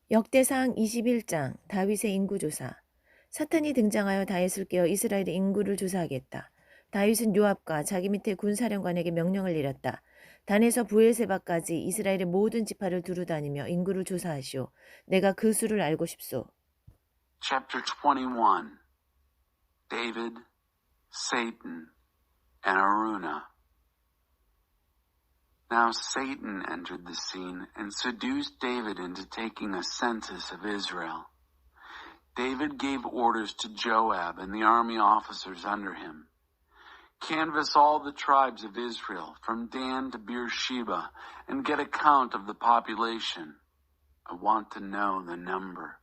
역대상 21장 다윗의 인구조사. 사탄이 등장하여 다윗을 깨어 이스라엘의 인구를 조사하겠다. 다윗은 요압과 자기 밑에 군사령관에게 명령을 내렸다. 단에서 부엘세바까지 이스라엘의 모든 지파를 두루다니며 인구를 조사하시오. 내가 그 수를 알고 싶소. Chapter 21. David, Satan, and Araunah. Now Satan entered the scene and seduced David into taking a census of Israel. David gave orders to Joab and the army officers under him. Canvass all the tribes of Israel from Dan to Beersheba and get a count of the population. I want to know the number.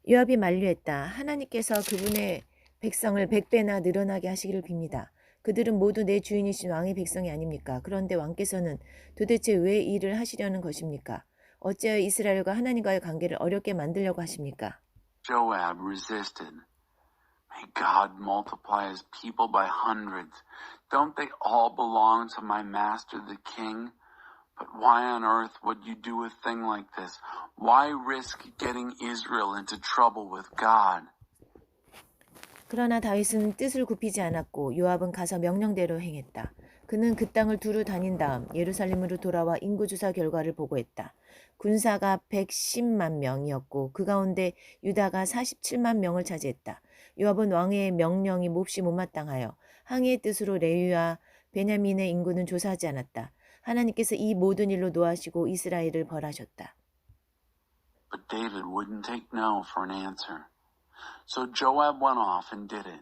요압이 만류했다. 하나님께서 그분의 백성을 100배나 늘어나게 하시기를 빕니다. 그들은 모두 내 주인이신 왕의 백성이 아닙니까? 그런데 왕께서는 도대체 왜 이 일을 하시려는 것입니까? 어찌하여 이스라엘과 하나님과의 관계를 어렵게 만들려고 하십니까? Joab resisted. May God multiply his people by hundreds. Don't they all belong to my master the king? But why on earth would you do a thing like this? Why risk getting Israel into trouble with God? 그러나 다윗은 뜻을 굽히지 않았고 요압은 가서 명령대로 행했다. 그는 그 땅을 두루 다닌 다음 예루살렘으로 돌아와 인구조사 결과를 보고했다. 군사가 110만 명이었고 그 가운데 유다가 47만 명을 차지했다. 요압은 왕의 명령이 몹시 못마땅하여 항의의 뜻으로 레위와 베냐민의 인구는 조사하지 않았다. 하나님께서 이 모든 일로 노하시고 이스라엘을 벌하셨다. But David wouldn't take no for an answer. So Joab went off and did it,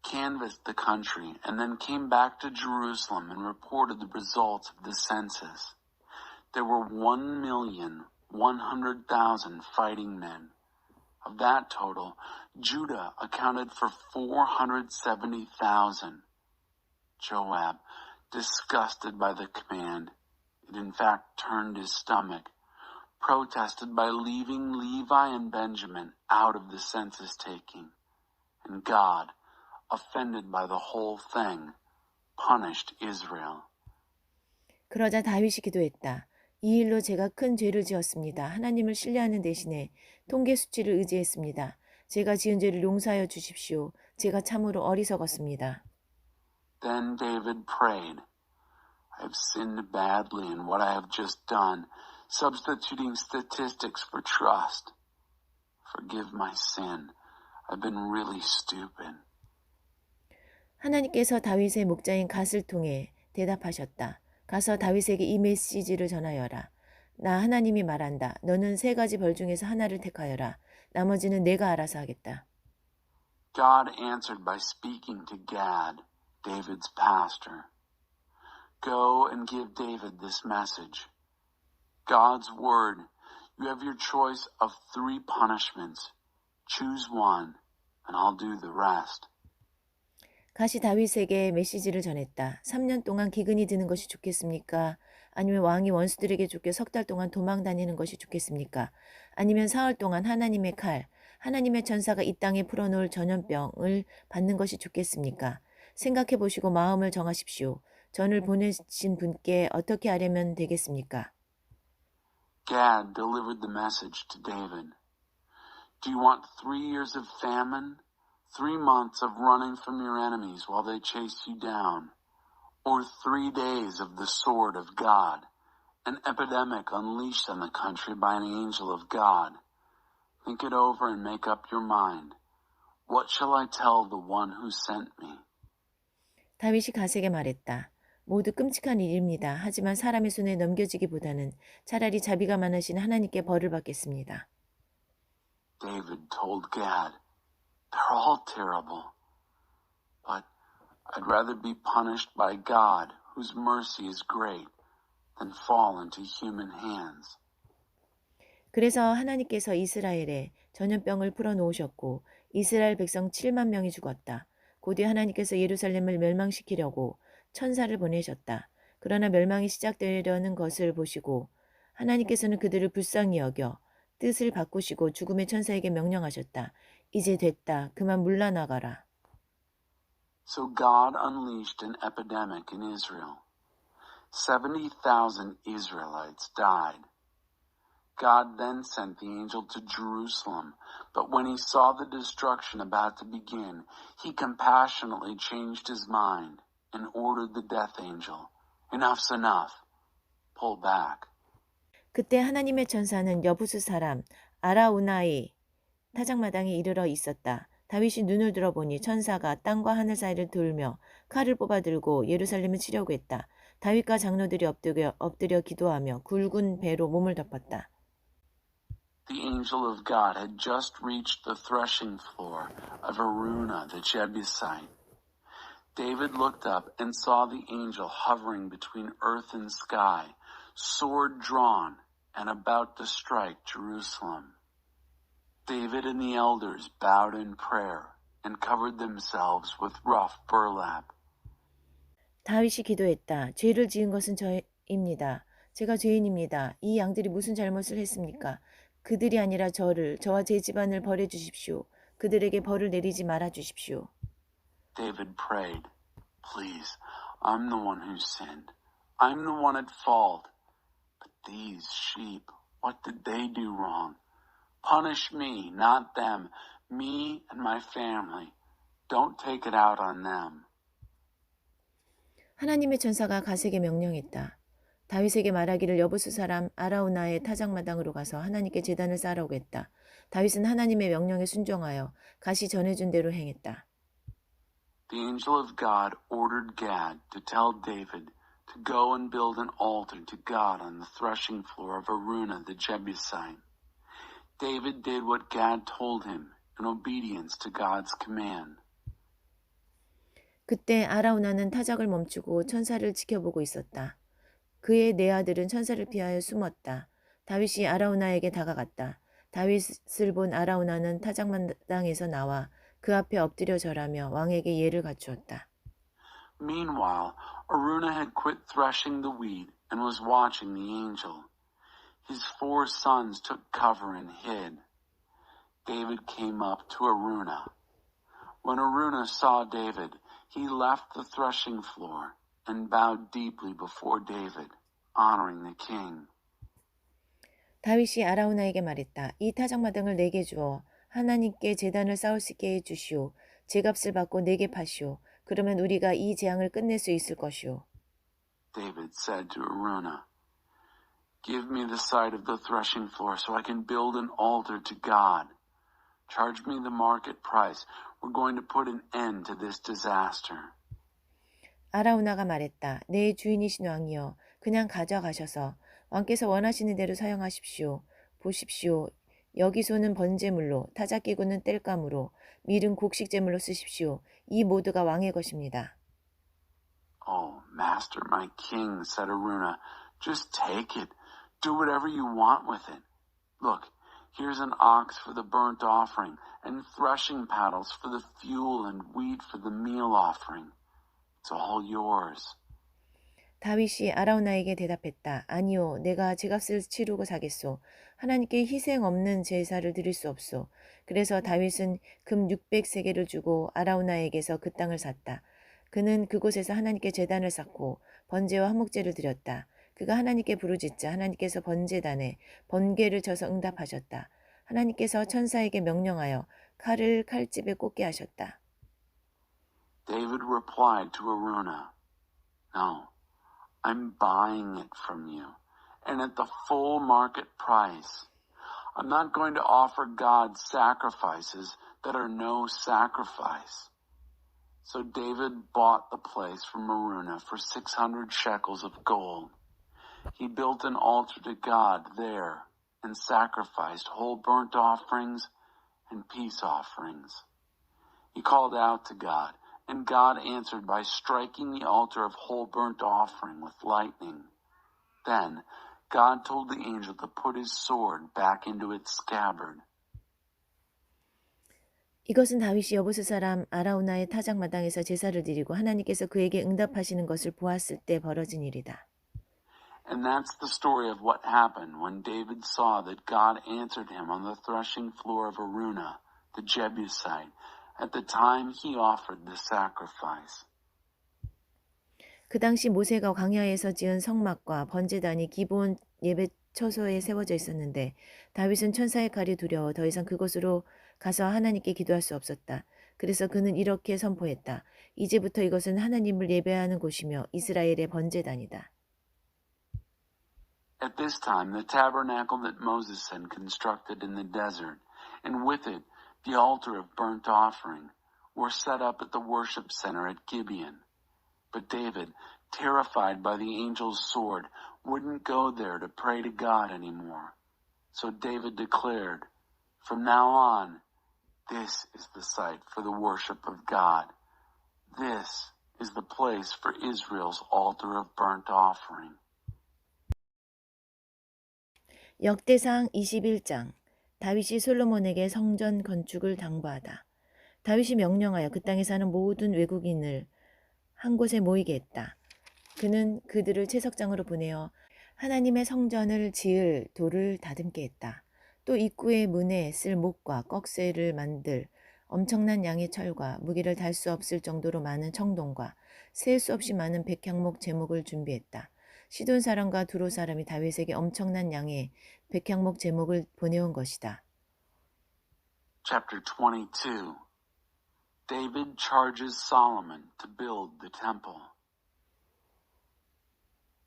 canvassed the country, and then came back to Jerusalem and reported the results of the census. There were 1,100,000 fighting men. Of that total, Judah accounted for 470,000. Joab, disgusted by the command, it in fact turned his stomach, protested by leaving Levi and Benjamin out of the census taking. And God, offended by the whole thing, punished Israel. 그러자 다윗이 기도했다. 이 일로 제가 큰 죄를 지었습니다. 하나님을 신뢰하는 대신에 통계 수치를 의지했습니다. 제가 지은 죄를 용서하여 주십시오. 제가 참으로 어리석었습니다. Then David prayed, I have sinned badly in what I have just done, substituting statistics for trust. Forgive my sin. I've been really stupid. 하나님께서 다윗의 목자인 갓을 통해 대답하셨다. 가서 다윗에게 이 메시지를 전하여라. 나 하나님이 말한다. 너는 3가지 벌 중에서 하나를 택하여라. 나머지는 내가 알아서 하겠다. God answered by speaking to Gad, David's pastor. Go and give David this message. God's word. You have your choice of 3 punishments. Choose one, and I'll do the rest. 갓이 다윗에게 메시지를 전했다. 3년 동안 기근이 드는 것이 좋겠습니까? 아니면 왕이 원수들에게 쫓겨 3달 동안 도망 다니는 것이 좋겠습니까? 아니면 사흘 동안 하나님의 칼, 하나님의 천사가 이 땅에 풀어놓을 전염병을 받는 것이 좋겠습니까? 생각해 보시고 마음을 정하십시오. 전을 보내신 분께 어떻게 하려면 되겠습니까? Gad delivered the message to David. Do you want 3 years of famine? 3 months of running from your enemies while they chase you down? Or 3 days of the sword of God, an epidemic unleashed on the country by an angel of God? Think it over and make up your mind. What shall I tell the one who sent me? 다윗이 갓에게 말했다. 모두 끔찍한 일입니다. 하지만 사람의 손에 넘겨지기보다는 차라리 자비가 많으신 하나님께 벌을 받겠습니다. David told Gad, they're all terrible, but I'd rather be punished by God, whose mercy is great, than fall into human hands. 그래서 하나님께서 이스라엘에 전염병을 풀어놓으셨고 이스라엘 백성 7만 명이 죽었다. 곧이 하나님께서 예루살렘을 멸망시키려고 천사를 보내셨다. 그러나 멸망이 시작되려는 것을 보시고 하나님께서는 그들을 불쌍히 여겨 뜻을 바꾸시고 죽음의 천사에게 명령하셨다. 이제 됐다. 그만 물러나가라. So God unleashed an epidemic in Israel. 70,000 Israelites died. God then sent the angel to Jerusalem, but when he saw the destruction about to begin, he compassionately changed his mind and ordered the death angel, "Enough's enough. Pull back." 그때 하나님의 천사는 여부수 사람 아라우나의 타작마당에 이르러 있었다. 다윗이 눈을 들어보니 천사가 땅과 하늘 사이를 돌며 칼을 뽑아 들고 예루살렘을 치려고 했다. 다윗과 장로들이 엎드려 기도하며 굵은 배로 몸을 덮었다. The angel of God had just reached the threshing floor of Araunah the Jebusite. David looked up and saw the angel hovering between earth and sky, sword drawn and about to strike Jerusalem. David and the elders bowed in prayer and covered themselves with rough burlap. 다윗이 기도했다. 죄를 지은 것은 저입니다. 제가 죄인입니다. 이 양들이 무슨 잘못을 했습니까? 그들이 아니라 저와 제 집안을 벌해 주십시오. 그들에게 벌을 내리지 말아 주십시오. David prayed, "Please, I'm the one who sinned. I'm the one at fault. But these sheep, what did they do wrong? Punish me, not them, me and my family. Don't take it out on them." 하나님의 천사가 갓에게 명령했다. 다윗에게 말하기를 여부수 사람 아라우나의 타작마당으로 가서 하나님께 제단을 쌓으라고 했다. 다윗은 하나님의 명령에 순종하여 갓이 전해준 대로 행했다. The angel of God ordered Gad to tell David to go and build an altar to God on the threshing floor of Araunah the Jebusite. David did what Gad told him in obedience to God's command. 그때 아라우나는 타작을 멈추고 천사를 지켜보고 있었다. 그의 네 아들은 천사를 피하여 숨었다. 다윗이 아라우나에게 다가갔다. 다윗을 본 아라우나는 타작마당에서 나와 그 앞에 엎드려 절하며 왕에게 예를 갖추었다. Meanwhile, Araunah had quit threshing the wheat and was watching the angel. His 4 sons took cover and hid. David came up to Araunah. When Araunah saw David, he left the threshing floor and bowed deeply before David, honoring the king. 다윗이 아라우나에게 말했다. 이 타작마당을 내게 주어 하나님께 제단을 쌓을 수 있게 해주시오. 제값을 받고 내게 파시오. 그러면 우리가 이 재앙을 끝낼 수 있을 것이오. David said to Araunah, "Give me the site of the threshing floor so I can build an altar to God. Charge me the market price. We're going to put an end to this disaster." 아라우나가 말했다. 내 주인이신 왕이여, 그냥 가져가셔서 왕께서 원하시는 대로 사용하십시오. 보십시오. 여기소는 번제물로, 타작기구는 땔감으로, 밀은 곡식제물로 쓰십시오. 이 모두가 왕의 것입니다. "Oh, master, my king," said Araunah, "just take it. Do whatever you want with it. Look, here's an ox for the burnt offering, and threshing paddles for the fuel, and wheat for the meal offering. It's all yours." 다윗이 아라우나에게 대답했다. 아니요, 내가 제값을 치르고 사겠소. 하나님께 희생 없는 제사를 드릴 수 없소. 그래서 다윗은 금 600세겔을 주고 아라우나에게서 그 땅을 샀다. 그는 그곳에서 하나님께 제단을 쌓고 번제와 화목제를 드렸다. 그가 하나님께 부르짖자 하나님께서 번제단에 번개를 쳐서 응답하셨다. 하나님께서 천사에게 명령하여 칼을 칼집에 꽂게 하셨다. David replied to Araunah, "No, I'm buying it from you, and at the full market price. I'm not going to offer God sacrifices that are no sacrifice." So David bought the place from Araunah for 600 shekels of gold. He built an altar to God there and sacrificed whole burnt offerings and peace offerings. He called out to God, and God answered by striking the altar of whole burnt offering with lightning. Then God told the angel to put his sword back into its scabbard. 이것은 다윗이 여부수 사람 아라우나의 타작마당에서 제사를 드리고 하나님께서 그에게 응답하시는 것을 보았을 때 벌어진 일이다. And that's the story of what happened when David saw that God answered him on the threshing floor of Araunah, the Jebusite, at the time he offered the sacrifice. 그 당시 모세가 광야에서 지은 성막과 번제단이 기본 예배 처소에 세워져 있었는데 다윗은 천사의 칼이 두려워 더 이상 그곳으로 가서 하나님께 기도할 수 없었다. 그래서 그는 이렇게 선포했다. 이제부터 이것은 하나님을 예배하는 곳이며 이스라엘의 번제단이다. At this time, the tabernacle that Moses had constructed in the desert, and with it the altar of burnt offering, were set up at the worship center at Gibeon. But David, terrified by the angel's sword, wouldn't go there to pray to God anymore. So David declared, "From now on, this is the site for the worship of God. This is the place for Israel's altar of burnt offering." 역대상 21장. 다윗이 솔로몬에게 성전 건축을 당부하다. 다윗이 명령하여 그 땅에 사는 모든 외국인을 한 곳에 모이게 했다. 그는 그들을 채석장으로 보내어 하나님의 성전을 지을 돌을 다듬게 했다. 또 입구의 문에 쓸 목과 꺽쇠를 만들 엄청난 양의 철과 무게를 달 수 없을 정도로 많은 청동과 셀 수 없이 많은 백향목 제목을 준비했다. 시돈 사람과 두로 사람이 다윗에게 엄청난 양의 백향목 제목을 보내온 것이다. Chapter 22. David charges Solomon to build the temple.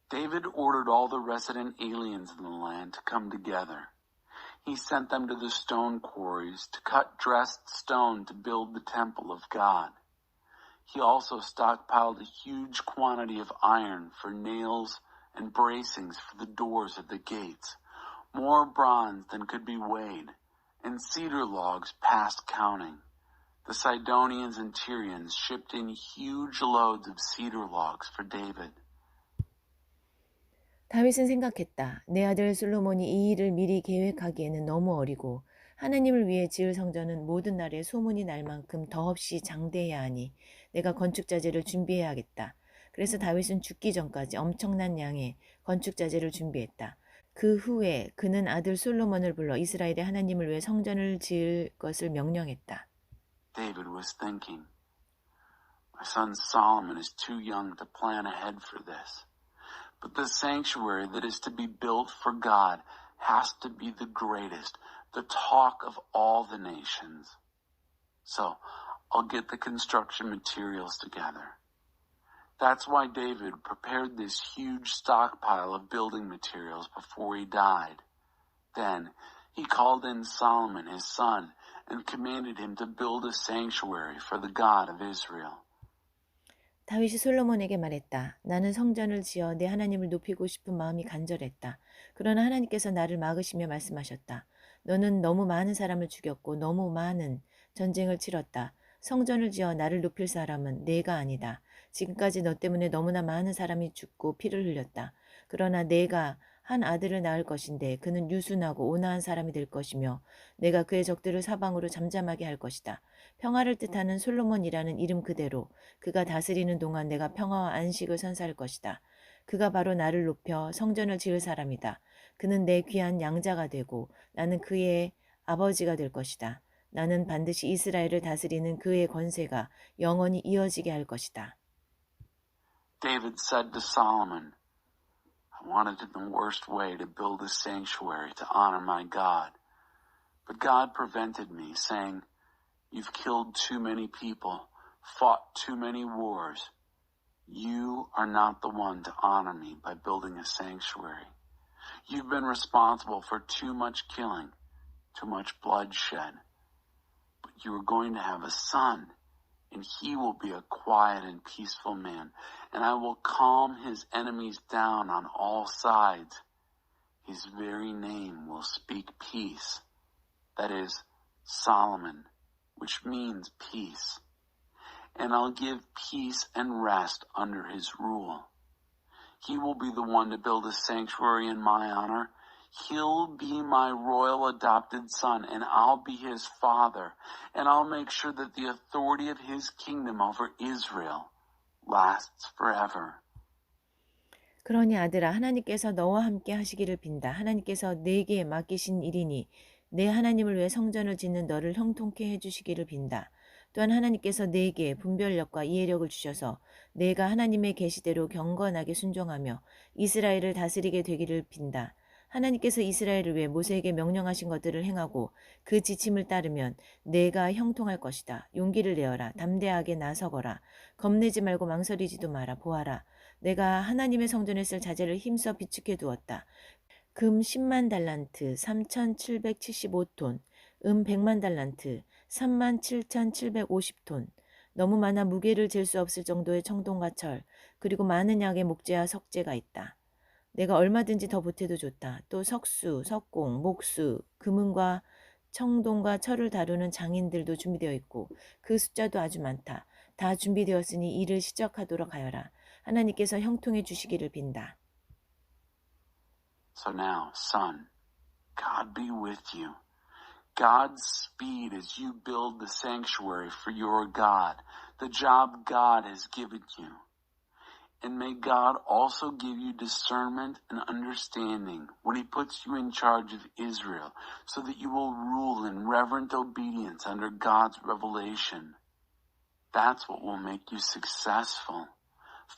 David ordered all the resident aliens in the land to come together. He sent them to the stone quarries to cut dressed stone to build the temple of God. He also stockpiled a huge quantity of iron for nails and bracings for the doors of the gates, more bronze than could be weighed, and cedar logs past counting. The Sidonians and Tyrians shipped in huge loads of cedar logs for David. 다윗은 생각했다. 내 아들 솔로몬이 이 일을 미리 계획하기에는 너무 어리고 하나님을 위해 지을 성전은 모든 날에 소문이 날 만큼 더없이 장대해야 하니 내가 건축자재를 준비해야겠다. 그래서 다윗은 죽기 전까지 엄청난 양의 건축자재를 준비했다. 그 후에 그는 아들 솔로몬을 불러 이스라엘의 하나님을 위해 성전을 지을 것을 명령했다. David was thinking, "My son Solomon is too young to plan ahead for this. But the sanctuary that is to be built for God has to be the greatest, the talk of all the nations. So I'll get the construction materials together." That's why David prepared this huge stockpile of building materials before he died. Then he called in Solomon, his son, and commanded him to build a sanctuary for the God of Israel. 다윗이 솔로몬에게 말했다. 나는 성전을 지어 내 하나님을 높이고 싶은 마음이 간절했다. 그러나 하나님께서 나를 막으시며 말씀하셨다. 너는 너무 많은 사람을 죽였고 너무 많은 전쟁을 치렀다. 성전을 지어 나를 높일 사람은 내가 아니다. 지금까지 너 때문에 너무나 많은 사람이 죽고 피를 흘렸다. 그러나 내가 한 아들을 낳을 것인데 그는 유순하고 온화한 사람이 될 것이며 내가 그의 적들을 사방으로 잠잠하게 할 것이다. 평화를 뜻하는 솔로몬이라는 이름 그대로 그가 다스리는 동안 내가 평화와 안식을 선사할 것이다. 그가 바로 나를 높여 성전을 지을 사람이다. 그는 내 귀한 양자가 되고 나는 그의 아버지가 될 것이다. 나는 반드시 이스라엘을 다스리는 그의 권세가 영원히 이어지게 할 것이다. David said to Solomon, "I wanted in the worst way to build a sanctuary to honor my God. But God prevented me, saying, 'You've killed too many people, fought too many wars. You are not the one to honor me by building a sanctuary. You've been responsible for too much killing, too much bloodshed. But you are going to have a son, and he will be a quiet and peaceful man, and I will calm his enemies down on all sides. His very name will speak peace.'" That is, Solomon, which means peace. "And I'll give peace and rest under his rule. He will be the one to build a sanctuary in my honor. He'll be my royal adopted son, and I'll be his father, and I'll make sure that the authority of his kingdom over Israel lasts forever." 그러니 아들아, 하나님께서 너와 함께 하시기를 빈다. 하나님께서 내게 맡기신 일이니 내 하나님을 위해 성전을 짓는 너를 형통케 해주시기를 빈다. 또한 하나님께서 내게 분별력과 이해력을 주셔서 내가 하나님의 계시대로 경건하게 순종하며 이스라엘을 다스리게 되기를 빈다. 하나님께서 이스라엘을 위해 모세에게 명령하신 것들을 행하고 그 지침을 따르면 내가 형통할 것이다. 용기를 내어라. 담대하게 나서거라. 겁내지 말고 망설이지도 마라. 보아라. 내가 하나님의 성전에 쓸 자재를 힘써 비축해 두었다. 금 10만 달란트 3,775톤, 100만 달란트 37,750톤, 너무 많아 무게를 잴 수 없을 정도의 청동과 철, 그리고 많은 양의 목재와 석재가 있다. 내가 얼마든지 더 보태도 좋다. 또 석수, 석공, 목수, 금은과 청동과 철을 다루는 장인들도 준비되어 있고 그 숫자도 아주 많다. 다 준비되었으니 이를 시작하도록 하여라. 하나님께서 형통해 주시기를 빈다. So now, son, God be with you. God's speed as you build the sanctuary for your God, the job God has given you. And may God also give you discernment and understanding when he puts you in charge of Israel, so that you will rule in reverent obedience under God's revelation. That's what will make you successful,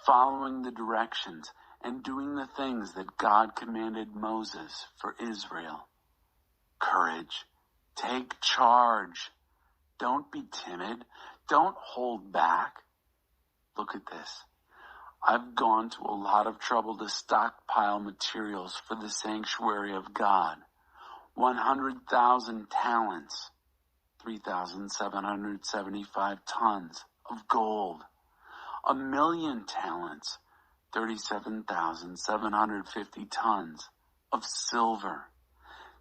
following the directions and doing the things that God commanded Moses for Israel. Courage. Take charge. Don't be timid. Don't hold back. Look at this. I've gone to a lot of trouble to stockpile materials for the sanctuary of God. 100,000 talents, 3,775 tons of gold. 1,000,000 talents, 37,750 tons of silver.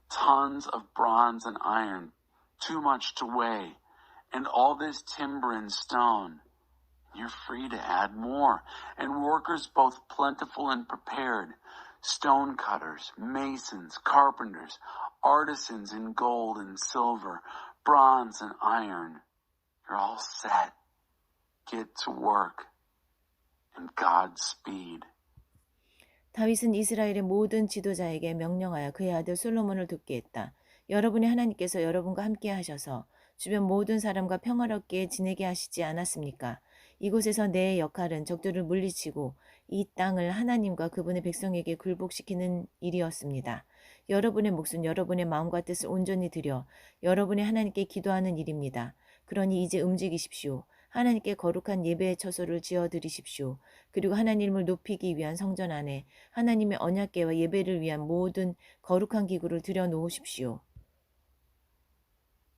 Tons of bronze and iron, too much to weigh, and all this timber and stone. You're free to add more, and workers both plentiful and prepared, stone cutters, masons, carpenters, artisans in gold and silver, bronze and iron. You're all set. Get to work. And Godspeed. 다윗은 이스라엘의 모든 지도자에게 명령하여 그의 아들 솔로몬을 돕게 했다. 여러분의 하나님께서 여러분과 함께 하셔서 주변 모든 사람과 평화롭게 지내게 하시지 않았습니까? 이곳에서 내 역할은 적들을 물리치고 이 땅을 하나님과 그분의 백성에게 굴복시키는 일이었습니다. 여러분의 몫은 여러분의 마음과 뜻을 온전히 들여 여러분의 하나님께 기도하는 일입니다. 그러니 이제 움직이십시오. 하나님께 거룩한 예배의 처소를 지어드리십시오. 그리고 하나님을 높이기 위한 성전 안에 하나님의 언약궤와 예배를 위한 모든 거룩한 기구를 들여놓으십시오.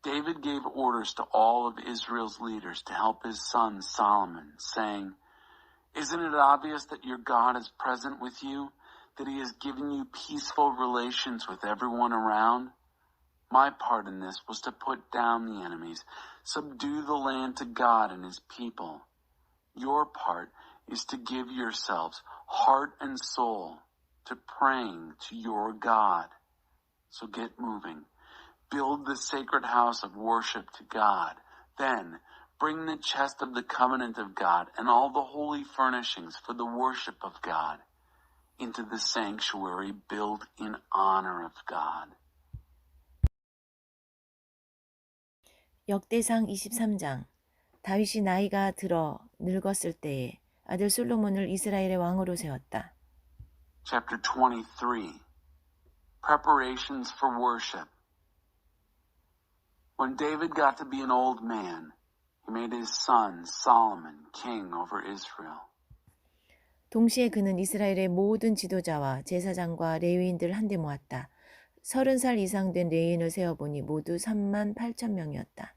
David gave orders to all of Israel's leaders to help his son Solomon, saying, "Isn't it obvious that your God is present with you, that he has given you peaceful relations with everyone around? My part in this was to put down the enemies, subdue the land to God and his people. Your part is to give yourselves heart and soul to praying to your God. So get moving. Build the sacred house of worship to God. Then bring the chest of the covenant of God and all the holy furnishings for the worship of God into the sanctuary built in honor of God." 역대상 23장. 다윗이 나이가 들어 늙었을 때에 아들 솔로몬을 이스라엘의 왕으로 세웠다. Chapter 23. Preparations for worship. When David got to be an old man, he made his son Solomon king over Israel. 동시에 그는 이스라엘의 모든 지도자와 제사장과 레위인들을 한데 모았다. 30살 이상 된 레위인을 세어보니 모두 38,000명이었다.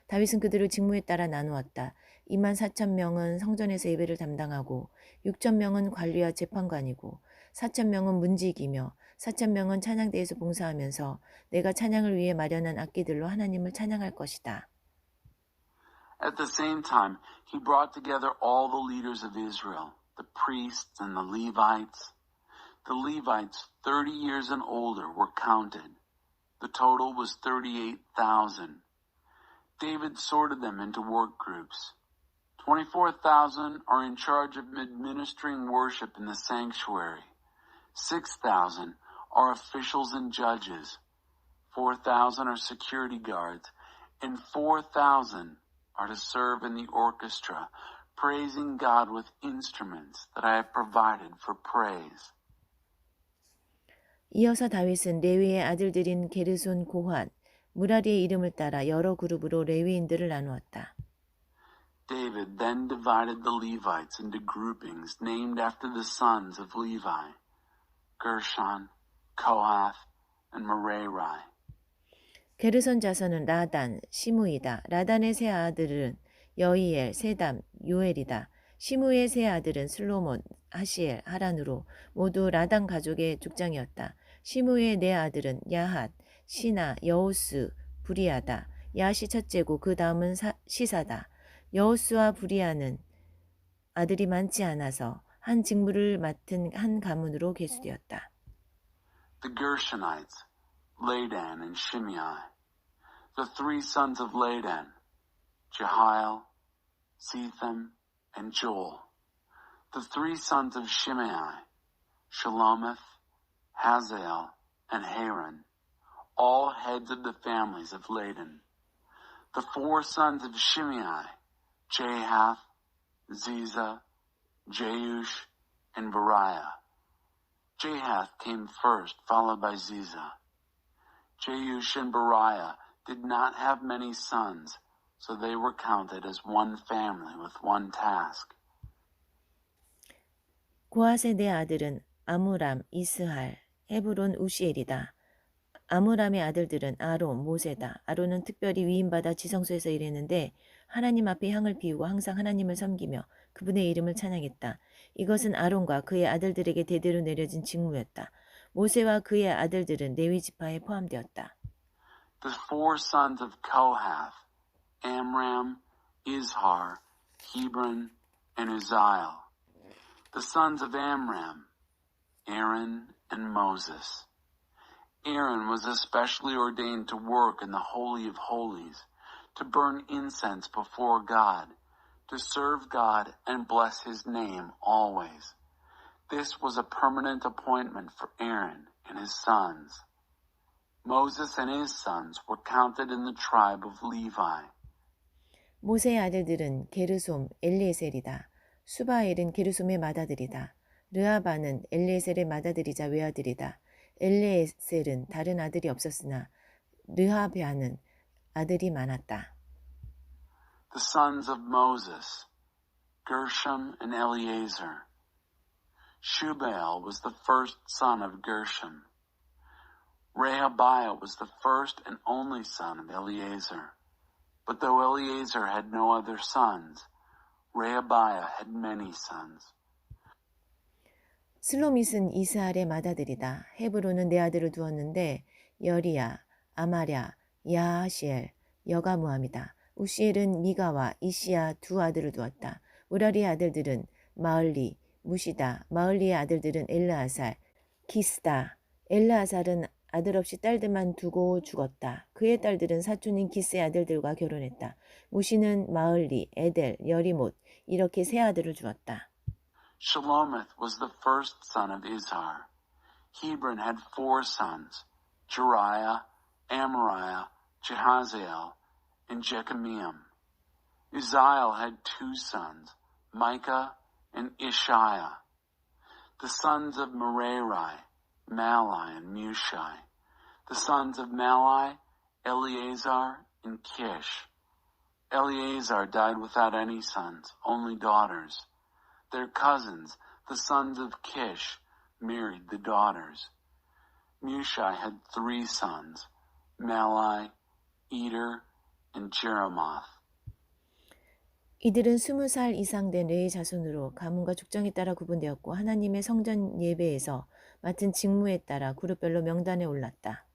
다윗은 그들을 직무에 따라 나누었다. 24,000명은 성전에서 예배를 담당하고 6,000명은 관리와 재판관이고 4,000명은 문지기며 4,000명은 찬양대에서 봉사하면서 내가 찬양을 위해 마련한 악기들로 하나님을 찬양할 것이다. At the same time, he brought together all the leaders of Israel, the priests and the Levites. The Levites 30 years and older were counted. The total was 38,000. David sorted them into work groups. 24,000 are in charge of administering worship in the sanctuary. 6,000 are officials and judges. 4,000 are security guards. And 4,000 are to serve in the orchestra, praising God with instruments that I have provided for praise. 이어서 다윗은 레위의 아들들인 게르손, 고핫, 무라리의 이름을 따라 여러 그룹으로 레위인들을 나누었다. David then divided the Levites into groupings named after the sons of Levi, Gershon, Kohath, and Merari. 게르손 자손은 라단, 시므이다. 라단의 세 아들은 여이엘, 세담, 요엘이다. 시므의 세 아들은 슬로몬, 하시엘, 하란으로 모두 라단 가족의 족장이었다. 시므의 네 아들은 야핫, 시나, 여호스, 부리아다. 야시 첫째고 그 다음은 시사다. 여호스와 부리아는 아들이 많지 않아서 한 직무를 맡은 한 가문으로 계수되었다. The Gershonites, Ladan and Shimei. The three sons of Ladan, Jehiel, Zetham, and Joel. The three sons of Shimei, Shalomith, Hazael, and Haran, all heads of the families of Ladan. The four sons of Shimei, Jahath, Ziza, Jeush, and Beriah. Jahath came first, followed by Ziza. Jeush and Beriah did not have many sons, so they were counted as one family with one task. 고핫의 네 아들은 아므람, 이스할, 헤브론, 우시엘이다. 아므람의 아들들은 아론, 모세다. 아론은 특별히 위임받아 지성소에서 일했는데 하나님 앞에 향을 피우고 항상 하나님을 섬기며 그분의 이름을 찬양했다. 이것은 아론과 그의 아들들에게 대대로 내려진 직무였다. 모세와 그의 아들들은 레위 지파에 포함되었다. The four sons of Kohath, Amram, Izhar, Hebron, and Uzziel. The sons of Amram, Aaron and Moses. Aaron was especially ordained to work in the Holy of Holies, to burn incense before God, to serve God and bless his name always. This was a permanent appointment for Aaron and his sons. Moses and his sons were counted in the tribe of Levi. 모세의 아들들은 게르솜, 엘리에셀이다. 수바엘은 게르솜의 맏아들이다. 르아바는 엘리에셀의 맏아들이자 외아들이다. 엘리에셀은 다른 아들이 없었으나 르하바는 아들이 많았다. The sons of Moses, Gershom and Eleazar. Shubael was the first son of Gershom. Rehabiah was the first and only son of Eleazar. But though Eleazar had no other sons, Rehabiah had many sons. 슬로밋은 이스할의 맏아들이다. 헤브론은 네 아들을 두었는데 여리야, 아마랴, 야하시엘, 여가무함이다. 우시엘은 미가와 이시야 두 아들을 두었다. 우라리의 아들들은 마을리, 무시다. 마을리의 아들들은 엘르아살, 기스다. 엘르아살은 아들 없이 딸들만 두고 죽었다. 그의 딸들은 사촌인 기스의 아들들과 결혼했다. 무시는 마을리, 에델, 여리못 이렇게 세 아들을 주었다. Shalomith was the first son of Izhar. Hebron had four sons, Jeriah, Amariah, Jehaziel, and Jekameam. Uzziel had two sons, Micah and Ishiah. The sons of Merari, Malai and Mushai. The sons of Malai, Eleazar and Kish. Eleazar died without any sons, only daughters. Their cousins, the sons of Kish, married the daughters. Mushai had three sons, Malai, Eder, and Jeremoth. 이들은 20살 이상 된 레위 자손으로 가문과 족장에 따라 구분되었고 하나님의 성전 예배에서 맡은 직무에 따라 그룹별로 명단에 올랐다.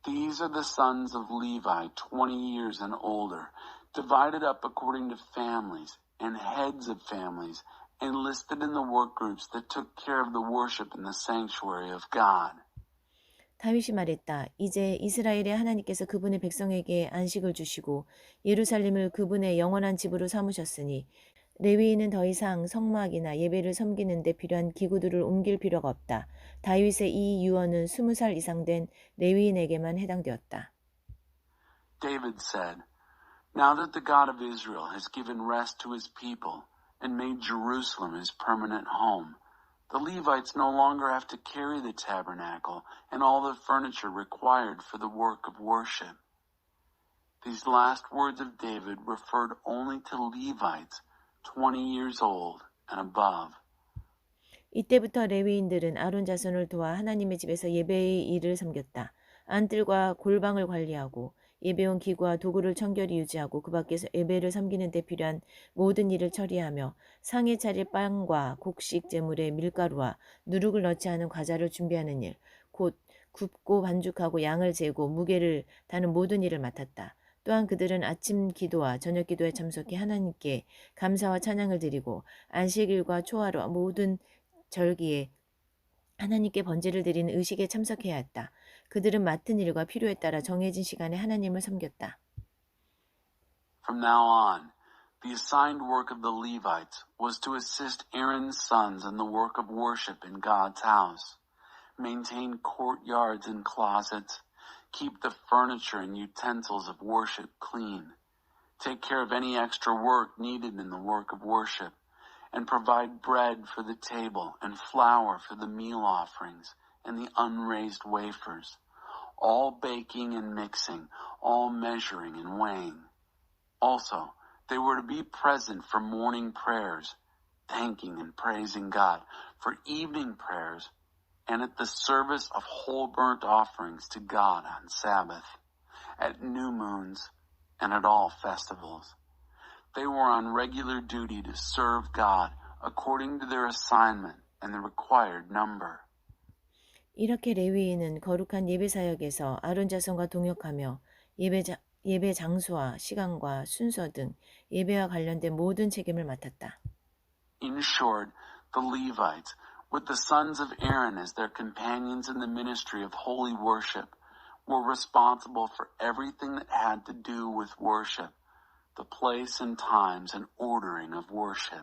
These are the sons of Levi, 20 years and older, divided up according to families and heads of families, and listed in the work groups that took care of the worship in the sanctuary of God. 다윗이 말했다. 이제 이스라엘의 하나님께서 그분의 백성에게 안식을 주시고 예루살렘을 그분의 영원한 집으로 삼으셨으니 레위인은 더 이상 성막이나 예배를 섬기는 데 필요한 기구들을 옮길 필요가 없다. 다윗의 이 유언은 20살 이상 된 레위인에게만 해당되었다. David said, Now that the God of Israel has given rest to his people and made Jerusalem his permanent home, The Levites no longer have to carry the tabernacle and all the furniture required for the work of worship. These last words of David referred only to Levites 20 years old and above. 이때부터 레위인들은 아론 자손을 도와 하나님의 집에서 예배의 일을 섬겼다. 안뜰과 골방을 관리하고 예배용 기구와 도구를 청결히 유지하고 그 밖에서 예배를 섬기는 데 필요한 모든 일을 처리하며 상에 차릴 빵과 곡식 제물에 밀가루와 누룩을 넣지 않은 과자를 준비하는 일, 곧 굽고 반죽하고 양을 재고 무게를 다는 모든 일을 맡았다. 또한 그들은 아침 기도와 저녁 기도에 참석해 하나님께 감사와 찬양을 드리고 안식일과 초하루 모든 절기에 하나님께 번제를 드리는 의식에 참석해야 했다. 그들은 맡은 일과 필요에 따라 정해진 시간에 하나님을 섬겼다. From now on, the assigned work of the Levites was to assist Aaron's sons in the work of worship in God's house, maintain courtyards and closets, keep the furniture and utensils of worship clean, take care of any extra work needed in the work of worship, and provide bread for the table and flour for the meal offerings and the unraised wafers, all baking and mixing, all measuring and weighing. Also, they were to be present for morning prayers, thanking and praising God, for evening prayers, and at the service of whole burnt offerings to God on Sabbath, at new moons, and at all festivals. They were on regular duty to serve God according to their assignment and the required number. 이렇게 레위인은 거룩한 예배 사역에서 아론 자손과 동역하며 예배 장소와 시간과 순서 등 예배와 관련된 모든 책임을 맡았다. In short, the Levites, with the sons of Aaron as their companions in the ministry of holy worship, were responsible for everything that had to do with worship, the place and times and ordering of worship.